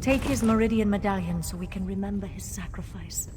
Take his Meridian medallion so we can remember his sacrifice.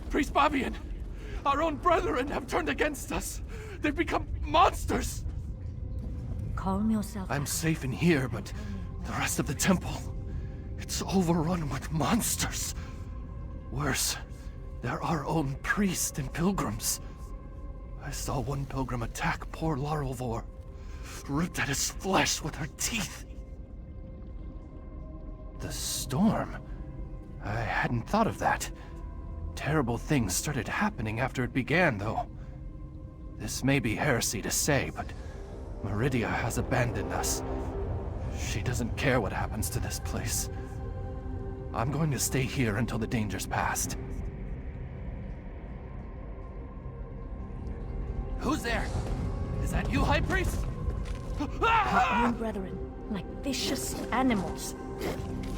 Priest Babian! Our own brethren have turned against us! They've become monsters! Calm yourself. I'm safe in here, but the rest of the temple... it's overrun with monsters! Worse, they're our own priests and pilgrims. I saw one pilgrim attack poor Larelvor, ripped at his flesh with her teeth. The storm? I hadn't thought of that. Terrible things started happening after it began, though. This may be heresy to say, but Meridia has abandoned us. She doesn't care what happens to this place. I'm going to stay here until the danger's past. Who's there? Is that you, High Priest? Our own brethren, like vicious animals.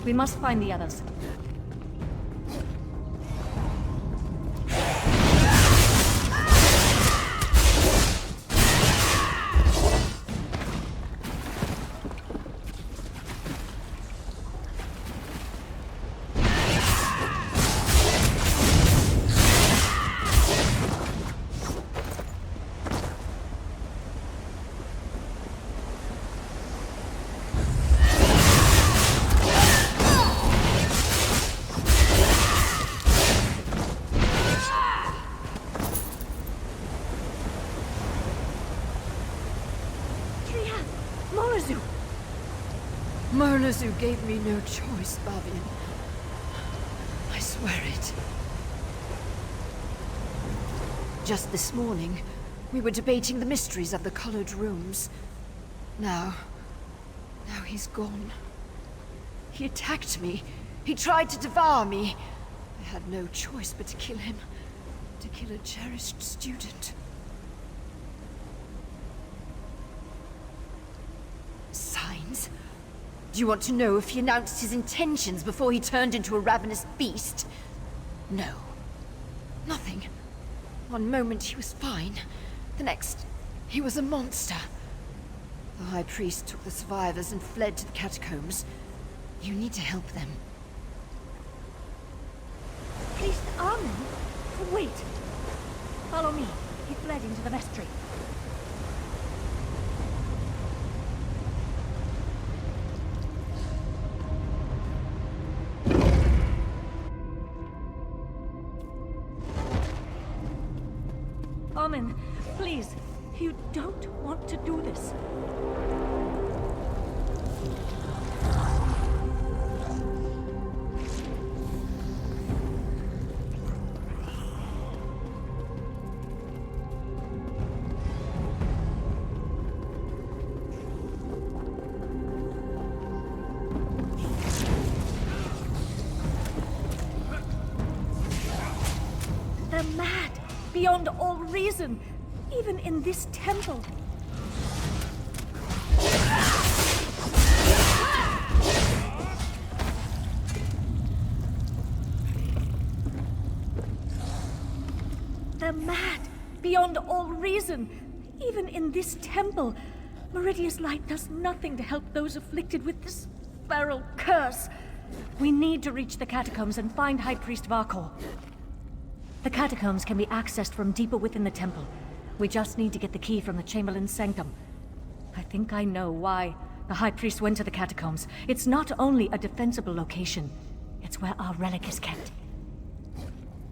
We must find the others. Merlazu gave me no choice, Bavian. I swear it. Just this morning, we were debating the mysteries of the colored rooms. Now he's gone. He attacked me. He tried to devour me. I had no choice but to kill him. To kill a cherished student. Signs? Do you want to know if he announced his intentions before he turned into a ravenous beast? No. Nothing. One moment he was fine. The next, he was a monster. The High Priest took the survivors and fled to the catacombs. You need to help them. Priest Armin? Wait. Follow me. He fled into the vestry. Armin, please. You don't want to do this. They're mad, beyond all reason, even in this temple. They're mad, beyond all reason, even in this temple. Meridia's light does nothing to help those afflicted with this feral curse. We need to reach the catacombs and find High Priest Varkor. The catacombs can be accessed from deeper within the temple. We just need to get the key from the Chamberlain's sanctum. I think I know why the High Priest went to the catacombs. It's not only a defensible location, it's where our relic is kept.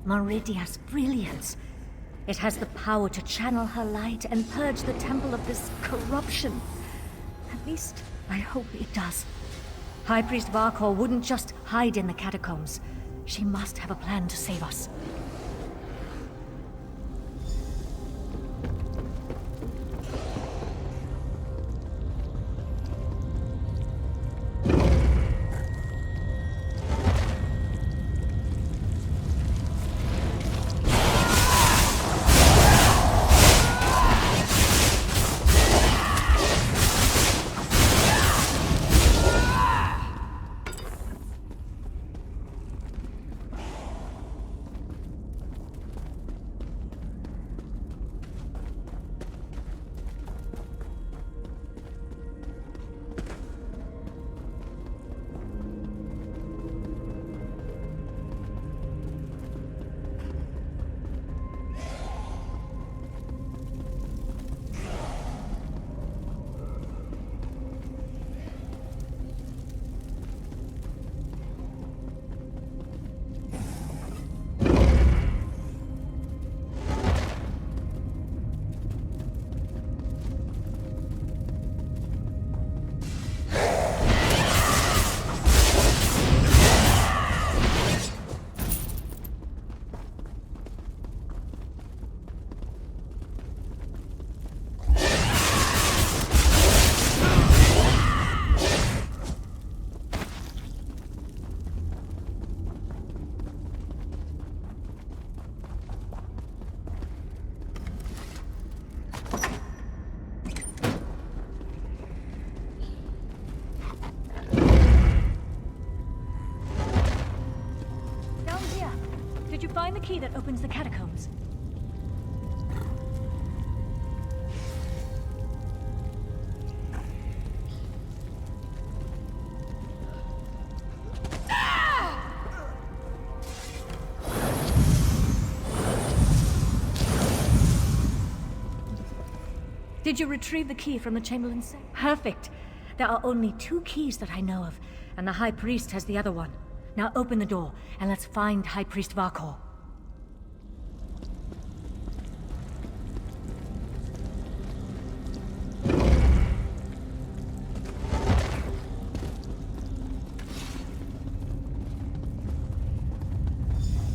Meridia's brilliance. It has the power to channel her light and purge the temple of this corruption. At least, I hope it does. High Priest Varkor wouldn't just hide in the catacombs. She must have a plan to save us. Did you find the key that opens the catacombs? Did you retrieve the key from the Chamberlain's safe? Perfect. There are only 2 keys that I know of, and the High Priest has the other one. Now open the door, and let's find High Priest Varkor.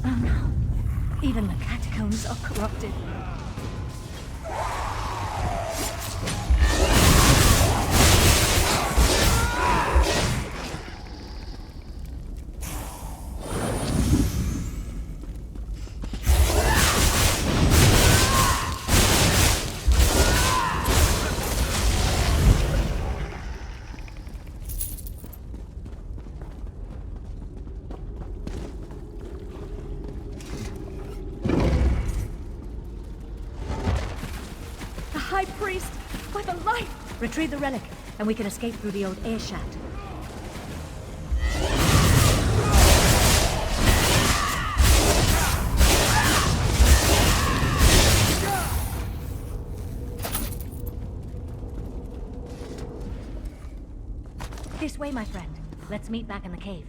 Oh no. Even the catacombs are corrupted. High Priest, by the light! Retrieve the relic, and we can escape through the old air shaft. This way, my friend. Let's meet back in the cave.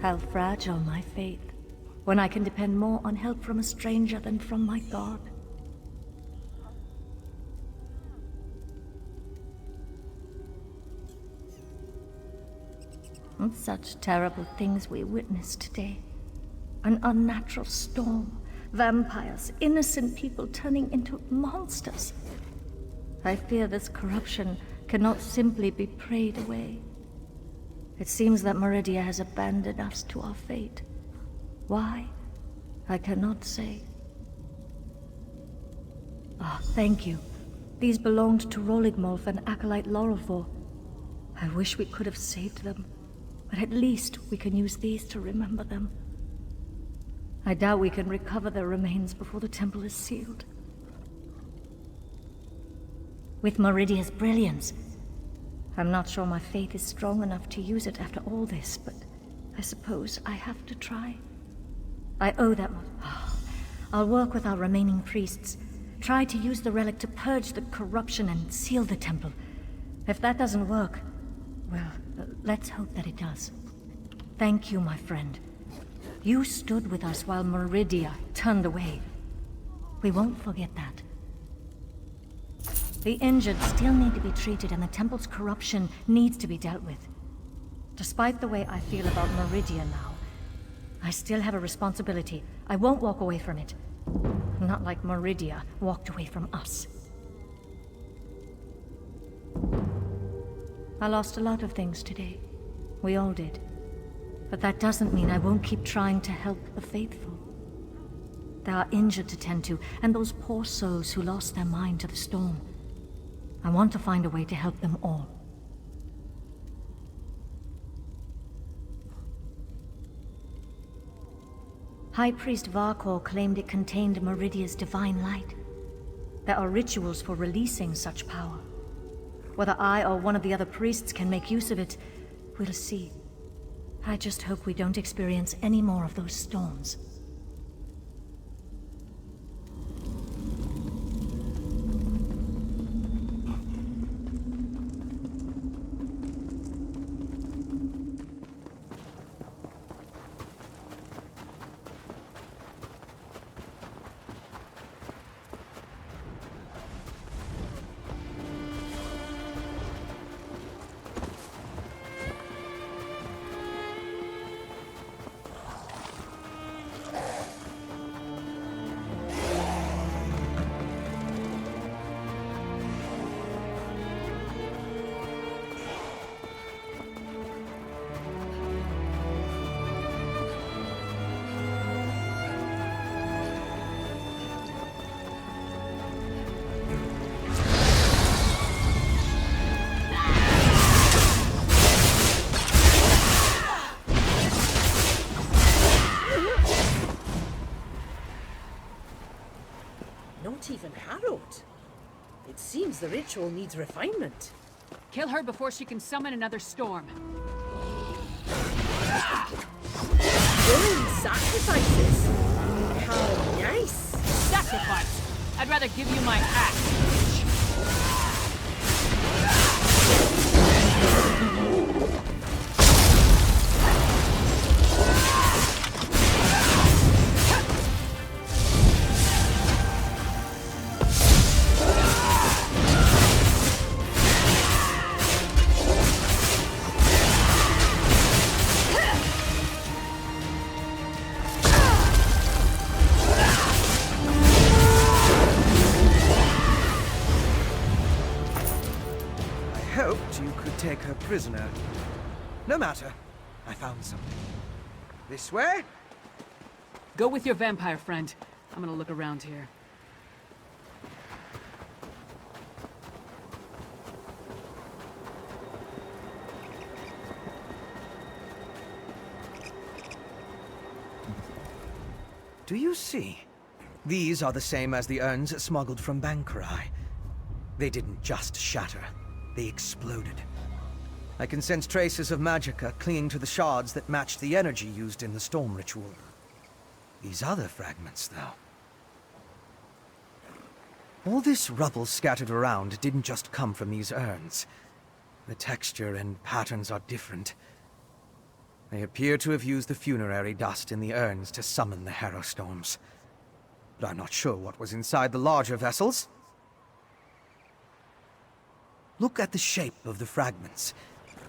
How fragile my faith, when I can depend more on help from a stranger than from my God. And such terrible things we witnessed today. An unnatural storm, vampires, innocent people turning into monsters. I fear this corruption cannot simply be prayed away. It seems that Meridia has abandoned us to our fate. Why? I cannot say. Ah, thank you. These belonged to Roligmolf and Acolyte Lorelfor. I wish we could have saved them, but at least we can use these to remember them. I doubt we can recover their remains before the temple is sealed. With Meridia's brilliance, I'm not sure my faith is strong enough to use it after all this, but I suppose I have to try. I owe that much. I'll work with our remaining priests, try to use the relic to purge the corruption and seal the temple. If that doesn't work, well, let's hope that it does. Thank you, my friend. You stood with us while Meridia turned away. We won't forget that. The injured still need to be treated, and the temple's corruption needs to be dealt with. Despite the way I feel about Meridia now, I still have a responsibility. I won't walk away from it. Not like Meridia walked away from us. I lost a lot of things today. We all did. But that doesn't mean I won't keep trying to help the faithful. There are injured to tend to, and those poor souls who lost their mind to the storm. I want to find a way to help them all. High Priest Varkor claimed it contained Meridia's divine light. There are rituals for releasing such power. Whether I or one of the other priests can make use of it, we'll see. I just hope we don't experience any more of those storms. Not even harrowed. It seems the ritual needs refinement. Kill her before she can summon another storm. Willing sacrifices. How nice. Sacrifice! I'd rather give you my axe. Take her prisoner. No matter. I found something. This way? Go with your vampire friend. I'm gonna look around here. Do you see? These are the same as the urns smuggled from Bankarai. They didn't just shatter. They exploded. I can sense traces of magicka clinging to the shards that matched the energy used in the storm ritual. These other fragments, though. All this rubble scattered around didn't just come from these urns. The texture and patterns are different. They appear to have used the funerary dust in the urns to summon the Harrow Storms. But I'm not sure what was inside the larger vessels. Look at the shape of the fragments.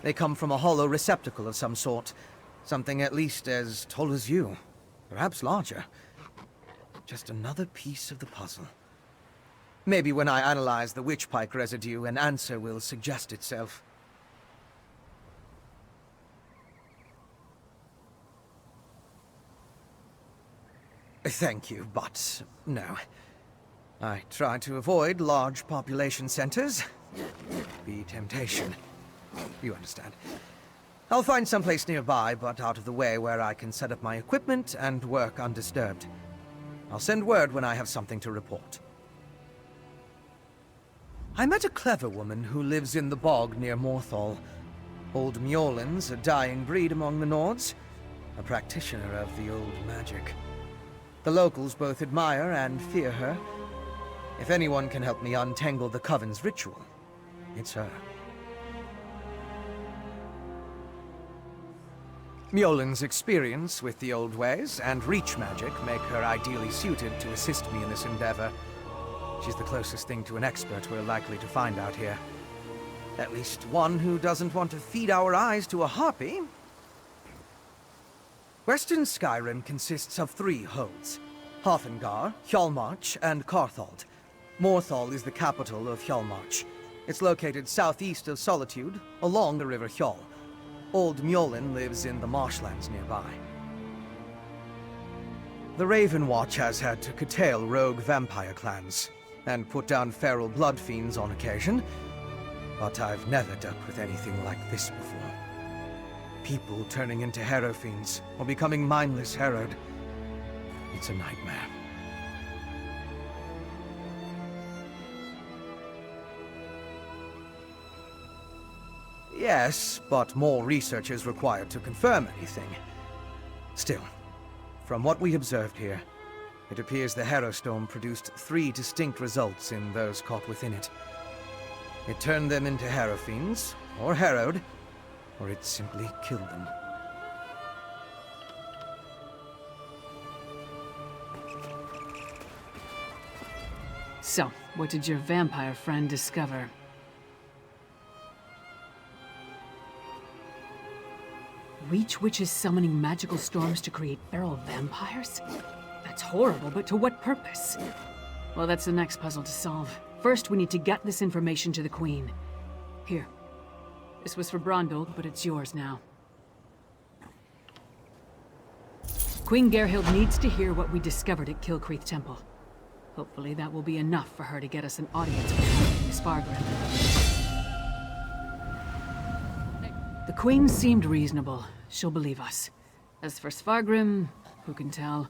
They come from a hollow receptacle of some sort. Something at least as tall as you. Perhaps larger. Just another piece of the puzzle. Maybe when I analyze the witchpike residue, an answer will suggest itself. Thank you, but no. I try to avoid large population centers. Be temptation. You understand. I'll find someplace nearby, but out of the way where I can set up my equipment and work undisturbed. I'll send word when I have something to report. I met a clever woman who lives in the bog near Morthal. Old Mjolnir's a dying breed among the Nords, a practitioner of the old magic. The locals both admire and fear her. If anyone can help me untangle the Coven's ritual, it's her. Mjolnir's experience with the old ways and reach magic make her ideally suited to assist me in this endeavor. She's the closest thing to an expert we're likely to find out here. At least one who doesn't want to feed our eyes to a harpy. Western Skyrim consists of 3 holds: Hothengar, Hjalmarch, and Carthald. Morthal is the capital of Hjalmarch. It's located southeast of Solitude, along the River Hjal. Old Mjolnir lives in the marshlands nearby. The Raven Watch has had to curtail rogue vampire clans, and put down feral blood fiends on occasion, but I've never dealt with anything like this before. People turning into hero fiends, or becoming mindless harrowed. It's a nightmare. Yes, but more research is required to confirm anything. Still, from what we observed here, it appears the Harrow Storm produced 3 distinct results in those caught within it. It turned them into harrow fiends, or harrowed, or it simply killed them. So, what did your vampire friend discover? Reach witches summoning magical storms to create feral vampires? That's horrible, but to what purpose? Well, that's the next puzzle to solve. First, we need to get this information to the Queen. Here. This was for Brondol, but it's yours now. Queen Gerhild needs to hear what we discovered at Kilcreath Temple. Hopefully that will be enough for her to get us an audience with King Svargrim. The Queen seemed reasonable. She'll believe us. As for Svargrim, who can tell?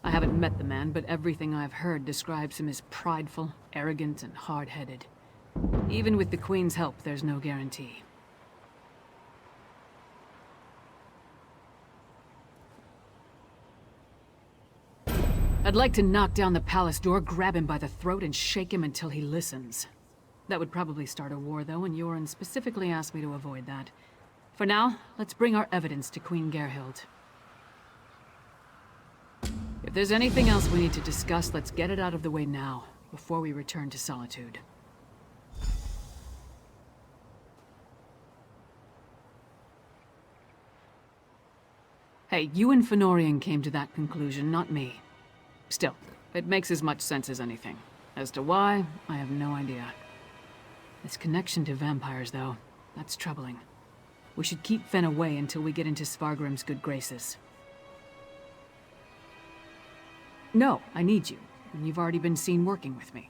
I haven't met the man, but everything I've heard describes him as prideful, arrogant, and hard-headed. Even with the Queen's help, there's no guarantee. I'd like to knock down the palace door, grab him by the throat, and shake him until he listens. That would probably start a war, though, and Yoren specifically asked me to avoid that. For now, let's bring our evidence to Queen Gerhild. If there's anything else we need to discuss, let's get it out of the way now, before we return to Solitude. Hey, you and Fëanorian came to that conclusion, not me. Still, it makes as much sense as anything. As to why, I have no idea. This connection to vampires, though, that's troubling. We should keep Fen away until we get into Svargrim's good graces. No, I need you, and you've already been seen working with me.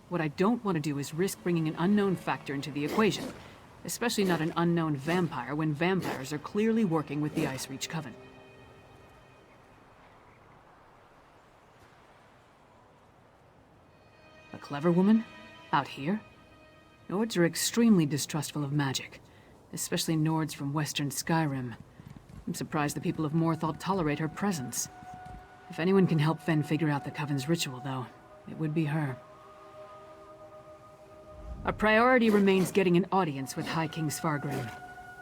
What I don't want to do is risk bringing an unknown factor into the equation, especially not an unknown vampire when vampires are clearly working with the Icereach Coven. A clever woman? Out here? Nords are extremely distrustful of magic, especially Nords from Western Skyrim. I'm surprised the people of Morthal tolerate her presence. If anyone can help Fen figure out the Coven's ritual, though, it would be her. Our priority remains getting an audience with High King Svargrim.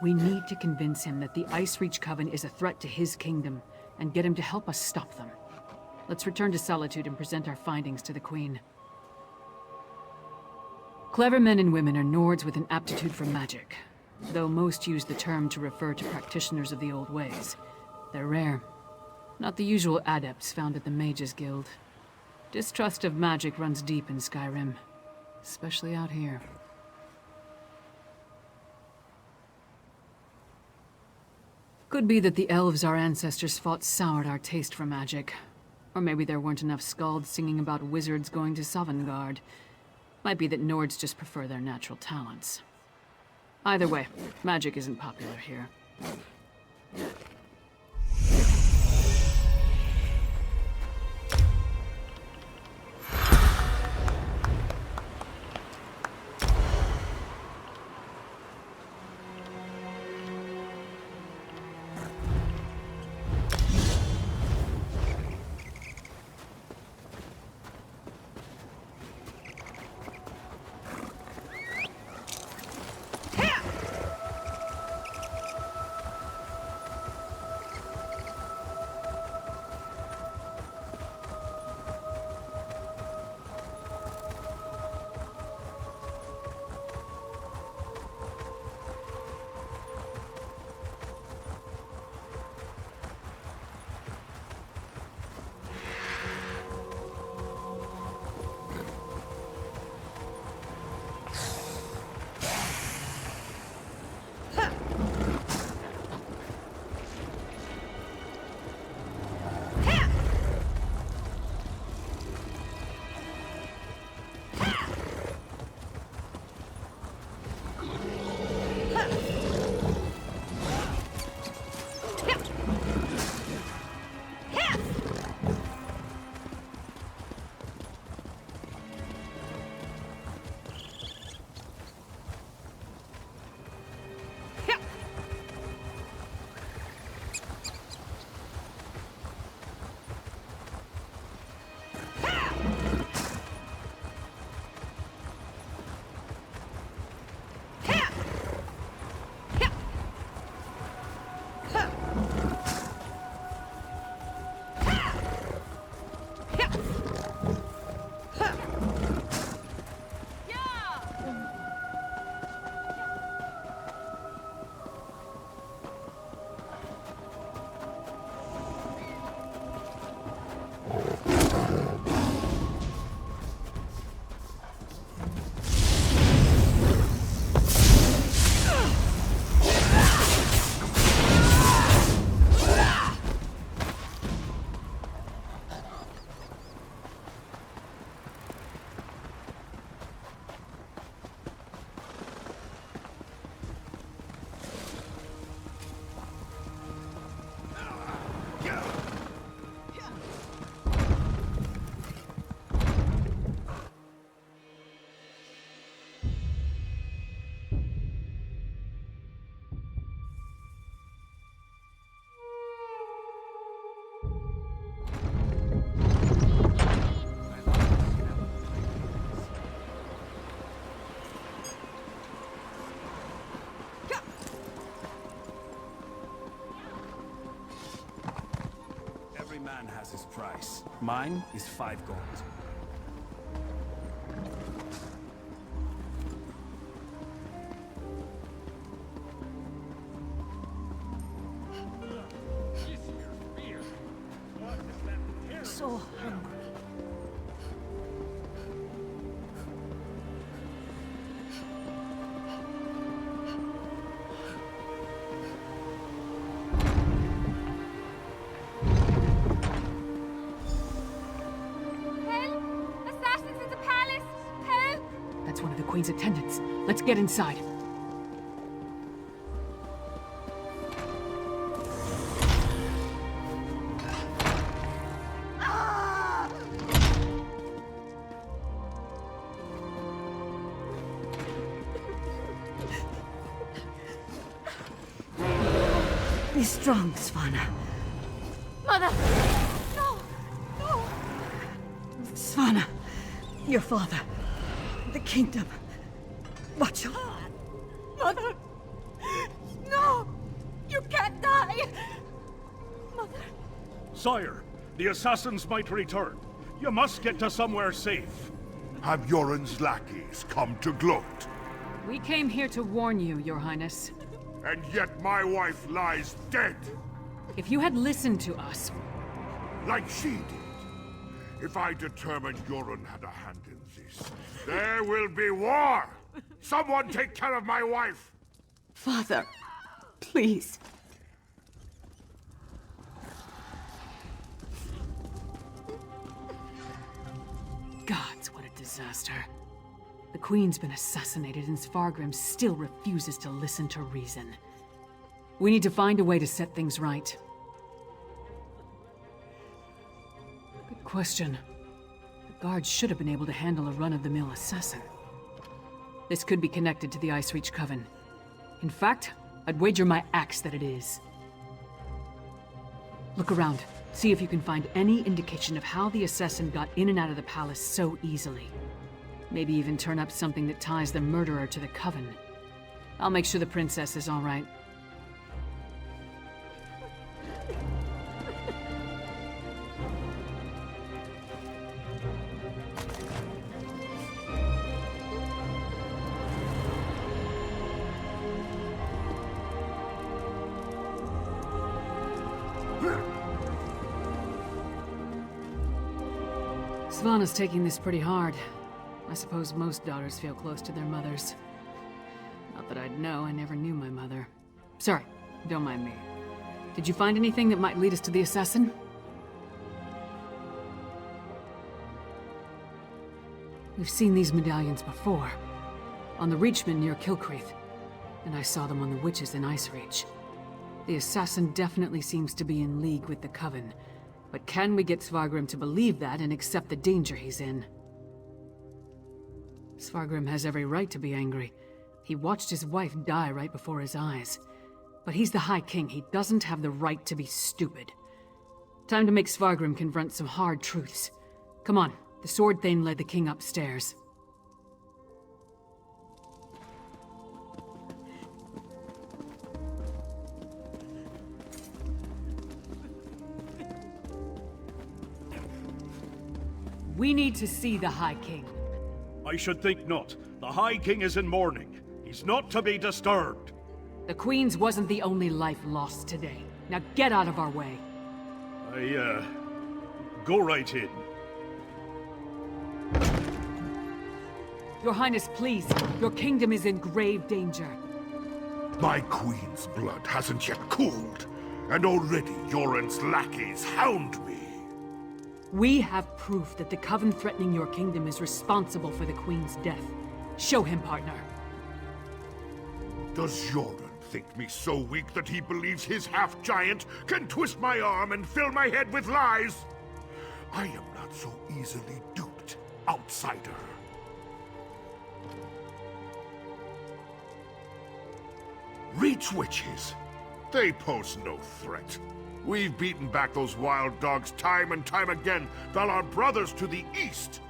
We need to convince him that the Icereach Coven is a threat to his kingdom, and get him to help us stop them. Let's return to Solitude and present our findings to the Queen. Clever men and women are Nords with an aptitude for magic. though most use the term to refer to practitioners of the old ways. They're rare. Not the usual adepts found at the Mages Guild. Distrust of magic runs deep in Skyrim, especially out here. Could be that the elves our ancestors fought soured our taste for magic. Or maybe there weren't enough skalds singing about wizards going to Sovngarde. Might be that Nords just prefer their natural talents. Either way, magic isn't popular here. Man has his price. Mine is 5 gold. So hungry. Queen's attendants. Let's get inside. Be strong, Svanna. Mother! No! No! Svanna, your father, the kingdom. Watch over. Mother! No! You can't die! Mother! Sire, the assassins might return. You must get to somewhere safe. Have Yoren's lackeys come to gloat? We came here to warn you, Your Highness. And yet my wife lies dead. If you had listened to us... Like she did. If I determine Yoren had a hand in this, there will be war! Someone take care of my wife! Father, please. Gods, what a disaster. The Queen's been assassinated and Svargrim still refuses to listen to reason. We need to find a way to set things right. Good question. The guards should have been able to handle a run-of-the-mill assassin. This could be connected to the Icereach Coven. In fact, I'd wager my axe that it is. Look around. See if you can find any indication of how the assassin got in and out of the palace so easily. Maybe even turn up something that ties the murderer to the Coven. I'll make sure the princess is all right. Svanna's taking this pretty hard. I suppose most daughters feel close to their mothers. Not that I'd know, I never knew my mother. Sorry, don't mind me. Did you find anything that might lead us to the assassin? We've seen these medallions before. On the Reachman near Kilcreath. And I saw them on the witches in Icereach. The assassin definitely seems to be in league with the Coven. But can we get Svargrim to believe that and accept the danger he's in? Svargrim has every right to be angry. He watched his wife die right before his eyes. But he's the High King. He doesn't have the right to be stupid. Time to make Svargrim confront some hard truths. Come on, the Sword Thane led the king upstairs. We need to see the High King. I should think not. The High King is in mourning. He's not to be disturbed. The Queen's wasn't the only life lost today. Now get out of our way. Go right in. Your Highness, please. Your kingdom is in grave danger. My queen's blood hasn't yet cooled, and already Yoren's lackeys hound me. We have proof that the Coven threatening your kingdom is responsible for the Queen's death. Show him, partner. Does Yoren think me so weak that he believes his half-giant can twist my arm and fill my head with lies? I am not so easily duped, outsider. Reach witches. They pose no threat. We've beaten back those wild dogs time and time again, while our brothers to the east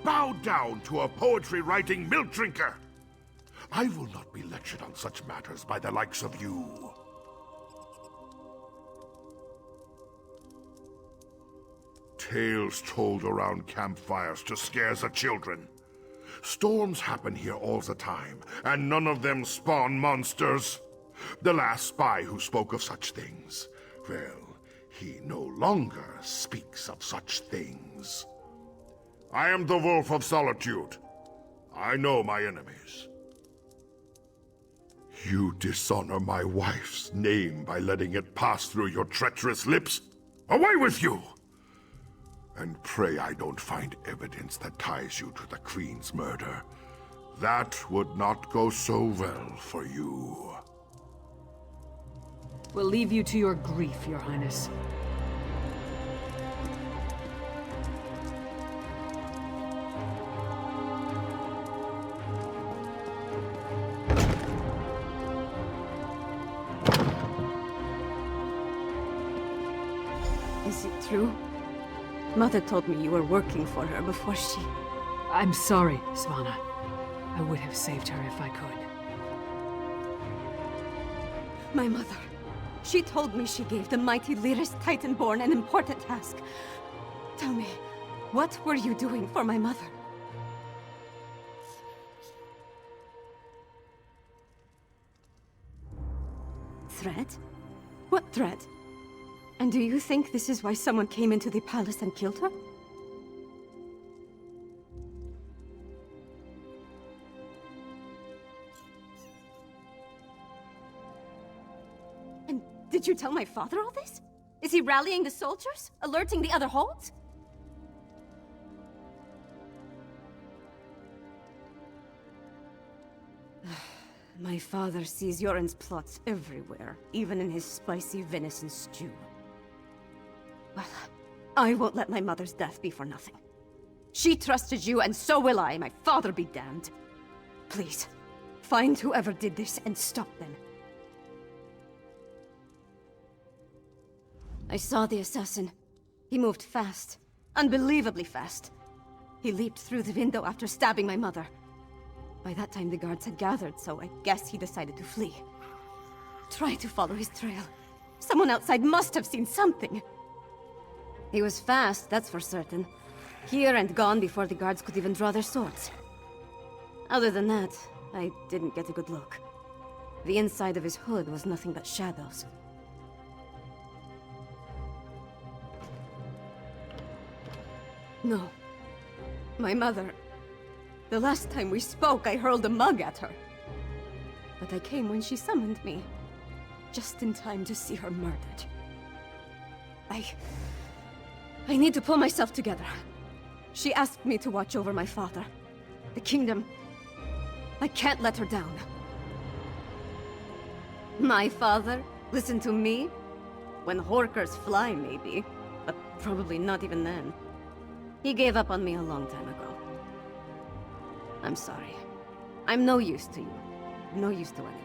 bow down to a poetry-writing milk drinker. I will not be lectured on such matters by the likes of you. Tales told around campfires to scare the children. Storms happen here all the time, and none of them spawn monsters. The last spy who spoke of such things, well, he no longer speaks of such things. I am the Wolf of Solitude. I know my enemies. You dishonor my wife's name by letting it pass through your treacherous lips. Away with you! And pray I don't find evidence that ties you to the Queen's murder. That would not go so well for you. We'll leave you to your grief, Your Highness. Is it true? Mother told me you were working for her before she... I'm sorry, Svanna. I would have saved her if I could. My mother. She told me she gave the mighty Lyris Titanborn an important task. Tell me, what were you doing for my mother? threat? What threat? And do you think this is why someone came into the palace and killed her? And did you tell my father all this? Is he rallying the soldiers? Alerting the other holds? My father sees Yoren's plots everywhere, even in his spicy venison stew. Well, I won't let my mother's death be for nothing. She trusted you, and so will I. My father be damned. Please, find whoever did this and stop them. I saw the assassin. He moved fast. Unbelievably fast. He leaped through the window after stabbing my mother. By that time, the guards had gathered, so I guess he decided to flee. Try to follow his trail. Someone outside must have seen something. He was fast, that's for certain. Here and gone before the guards could even draw their swords. Other than that, I didn't get a good look. The inside of his hood was nothing but shadows. No. My mother... The last time we spoke, I hurled a mug at her. But I came when she summoned me. Just in time to see her murdered. I need to pull myself together. She asked me to watch over my father. The kingdom. I can't let her down. My father? Listen to me? When horkers fly, maybe. But probably not even then. He gave up on me a long time ago. I'm sorry. I'm no use to you. No use to anyone.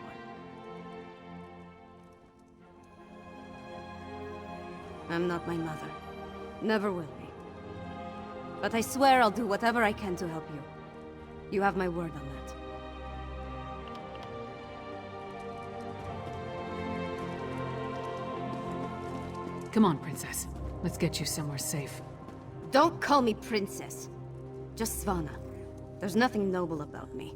I'm not my mother. Never will be. But I swear I'll do whatever I can to help you. You have my word on that. Come on, Princess. Let's get you somewhere safe. Don't call me princess. Just Svanna. There's nothing noble about me.